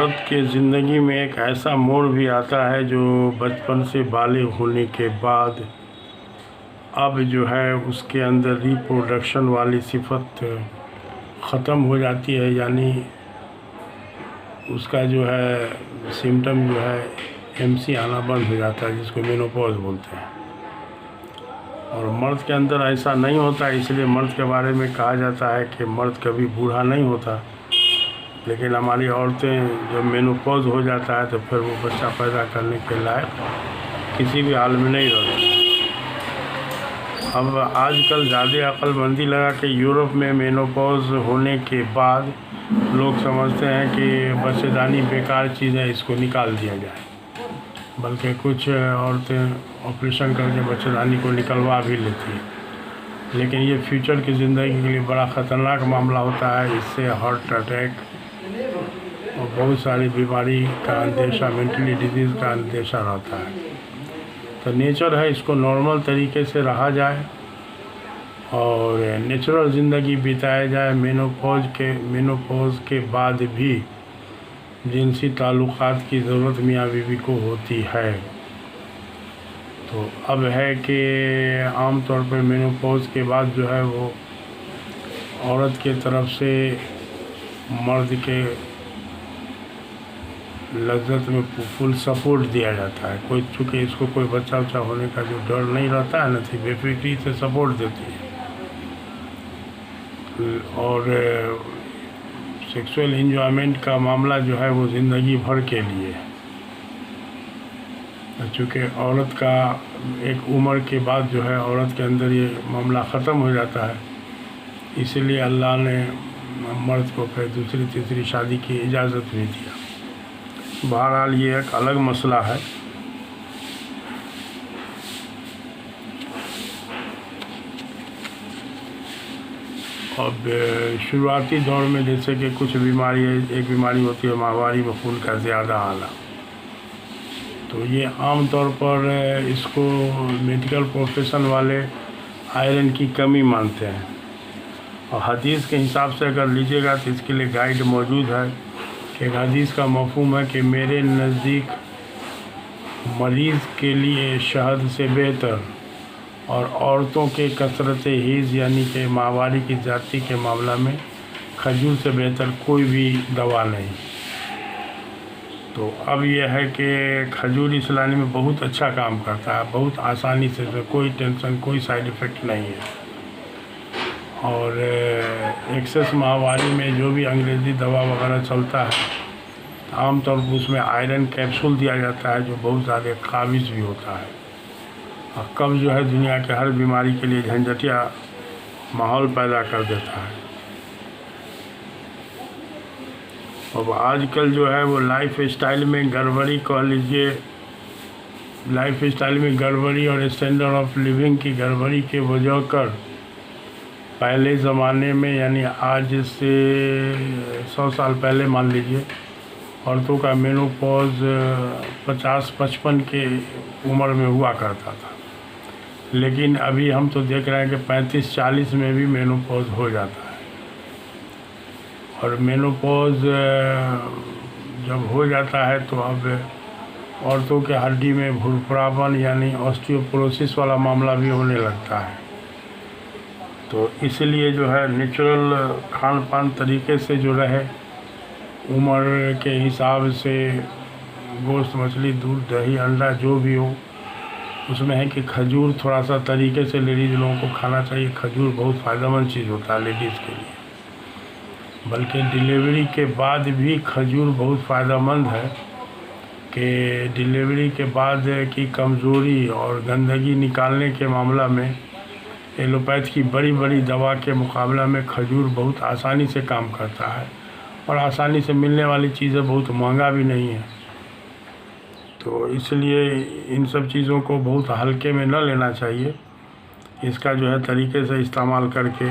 औरत के ज़िंदगी में एक ऐसा मोड़ भी आता है जो बचपन से बालिग होने के बाद अब जो है उसके अंदर रिप्रोडक्शन वाली सिफत ख़त्म हो जाती है, यानी उसका जो है सिम्टम जो है एमसी आना बंद हो जाता है, जिसको मेनोपॉज बोलते हैं। और मर्द के अंदर ऐसा नहीं होता, इसलिए मर्द के बारे में कहा जाता है कि मर्द कभी बूढ़ा नहीं होता। लेकिन हमारी औरतें जब मेनोपॉज हो जाता है तो फिर वो बच्चा पैदा करने के लायक किसी भी हाल में नहीं रहती। अब आजकल ज़्यादा अक्लमंदी लगा कि यूरोप में मेनोपॉज होने के बाद लोग समझते हैं कि बच्चेदानी बेकार चीज़ है, इसको निकाल दिया जाए। बल्कि कुछ औरतें ऑपरेशन करके बच्चेदानी को निकलवा भी लेती हैं। लेकिन ये फ्यूचर की ज़िंदगी के लिए बड़ा ख़तरनाक मामला होता है। इससे हार्ट अटैक और बहुत सारी बीमारी का अंदेशा, मेंटली डिजीज़ का अंदेशा रहता है। तो नेचर है, इसको नॉर्मल तरीके से रहा जाए और नेचुरल ज़िंदगी बिताया जाए। मेनोपॉज के बाद भी जिनसी ताल्लुक़ात की ज़रूरत मियाँ बीवी को होती है। तो अब है कि आम तौर पर मेनोपॉज के बाद जो है वो औरत के तरफ से मर्द के लज्जत में फुल सपोर्ट दिया जाता है। कोई चूँकि इसको कोई बच्चा उच्चा होने का जो डर नहीं रहता है ना, तो बेफिक्री से सपोर्ट देती है। और सेक्सुअल एंजॉयमेंट का मामला जो है वो ज़िंदगी भर के लिए है। चूँकि औरत का एक उम्र के बाद जो है औरत के अंदर ये मामला ख़त्म हो जाता है, इसीलिए अल्लाह ने मर्द को फिर दूसरी तीसरी शादी की इजाज़त भी दिया। बहरहाल ये एक अलग मसला है। अब शुरुआती दौर में जैसे कि कुछ बीमारी है, एक बीमारी होती है माहवारी में खून का ज़्यादा आना, तो ये आम तौर पर इसको मेडिकल प्रोफेशन वाले आयरन की कमी मानते हैं। और हदीस के हिसाब से अगर लीजिएगा तो इसके लिए गाइड मौजूद है कि एक हदीस का मफ़हूम है कि मेरे नज़दीक मरीज़ के लिए शहद से बेहतर और औरतों के कसरत हीज़ यानी कि माहवारी की ज़्यादती के मामला में खजूर से बेहतर कोई भी दवा नहीं। तो अब यह है कि खजूर इस्लामी में बहुत अच्छा काम करता है, बहुत आसानी से, कोई टेंशन, कोई साइड इफ़ेक्ट नहीं है। और एक्सेस माहवारी में जो भी अंग्रेज़ी दवा वगैरह चलता है, आमतौर पर उसमें आयरन कैप्सूल दिया जाता है जो बहुत ज़्यादा काबिज़ भी होता है। और कब्ज़ जो है दुनिया के हर बीमारी के लिए झंझटिया माहौल पैदा कर देता है। अब आजकल जो है वो लाइफ स्टाइल में गड़बड़ी कह लीजिए, लाइफ स्टाइल में गड़बड़ी और स्टैंडर्ड ऑफ लिविंग की गड़बड़ी के वजह कर पहले ज़माने में, यानी आज से 100 साल पहले मान लीजिए, औरतों का मेनोपॉज 50-55 के उम्र में हुआ करता था। लेकिन अभी हम तो देख रहे हैं कि 35-40 में भी मेनोपॉज हो जाता है। और मेनोपॉज जब हो जाता है तो अब औरतों के हड्डी में भुरभुरापन यानी ऑस्टियोपोरोसिस वाला मामला भी होने लगता है। तो इसलिए जो है नेचुरल खान पान तरीके से जो रहे, उम्र के हिसाब से गोश्त, मछली, दूध, दही, अंडा जो भी हो, उसमें है कि खजूर थोड़ा सा तरीके से लेडीज़ लोगों को खाना चाहिए। खजूर बहुत फ़ायदेमंद चीज़ होता है लेडीज़ के लिए, बल्कि डिलीवरी के बाद भी खजूर बहुत फ़ायदेमंद है। कि डिलीवरी के बाद की कमज़ोरी और गंदगी निकालने के मामला में एलोपैथ की बड़ी बड़ी दवा के मुकाबला में खजूर बहुत आसानी से काम करता है। और आसानी से मिलने वाली चीज़ें बहुत महंगा भी नहीं है। तो इसलिए इन सब चीज़ों को बहुत हल्के में न लेना चाहिए। इसका जो है तरीके से इस्तेमाल करके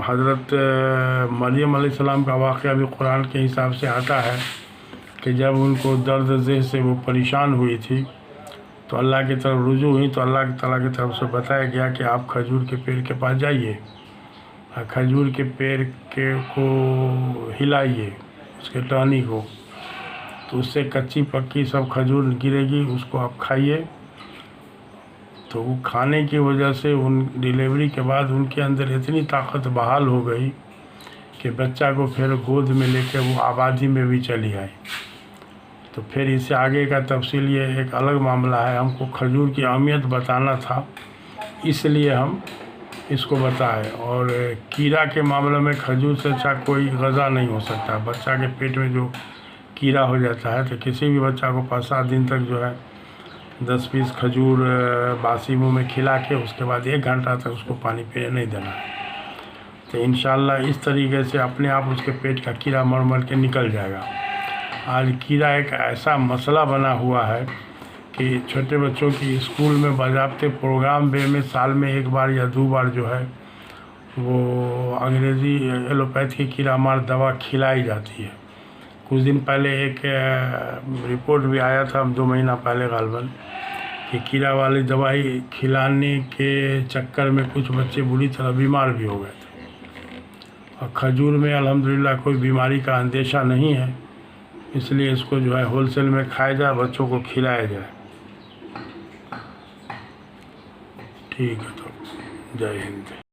हज़रत मरियम अलैहिस्सलाम का वाक़या भी कुरान के हिसाब से आता है कि जब उनको दर्द ज़ेह से वो परेशान हुई थी तो अल्लाह की तरफ रुजू हुई, तो अल्लाह ताला की तरफ से बताया गया कि आप खजूर के पेड़ के पास जाइए, खजूर के पेड़ को हिलाइए उसके टहनी को, तो उससे कच्ची पक्की सब खजूर गिरेगी, उसको आप खाइए। तो वो खाने की वजह से उन डिलीवरी के बाद उनके अंदर इतनी ताकत बहाल हो गई कि बच्चा को फिर गोद में लेकर वो आबादी में भी चली आई। तो फिर इससे आगे का तफसील ये एक अलग मामला है। हमको खजूर की अहमियत बताना था, इसलिए हम इसको बताएं। और कीड़ा के मामले में खजूर से अच्छा कोई ग़िज़ा नहीं हो सकता। बच्चा के पेट में जो कीड़ा हो जाता है, तो किसी भी बच्चा को 5-7 दिन तक जो है 10 पीस खजूर बासी मुँह में खिला के उसके बाद 1 घंटा तक उसको पानी पीने नहीं देना है। तो इंशाअल्लाह इस तरीके से अपने आप उसके पेट का कीड़ा मर मर के निकल जाएगा। आज कीड़ा एक ऐसा मसला बना हुआ है कि छोटे बच्चों की स्कूल में बाज़ाब्ते प्रोग्राम वे में साल में 1 बार या 2 बार जो है वो अंग्रेज़ी एलोपैथी की कीड़ा मार दवा खिलाई जाती है। कुछ दिन पहले एक रिपोर्ट भी आया था, 2 महीना पहले गालबन, कि कीड़ा वाली दवाई खिलाने के चक्कर में कुछ बच्चे बुरी तरह बीमार भी हो गए थे। और खजूर में अल्हम्दुलिल्लाह कोई बीमारी का अंदेशा नहीं है, इसलिए इसको जो है होलसेल में खाया जाए, बच्चों को खिलाया जाए। ठीक है, तो जय हिंद।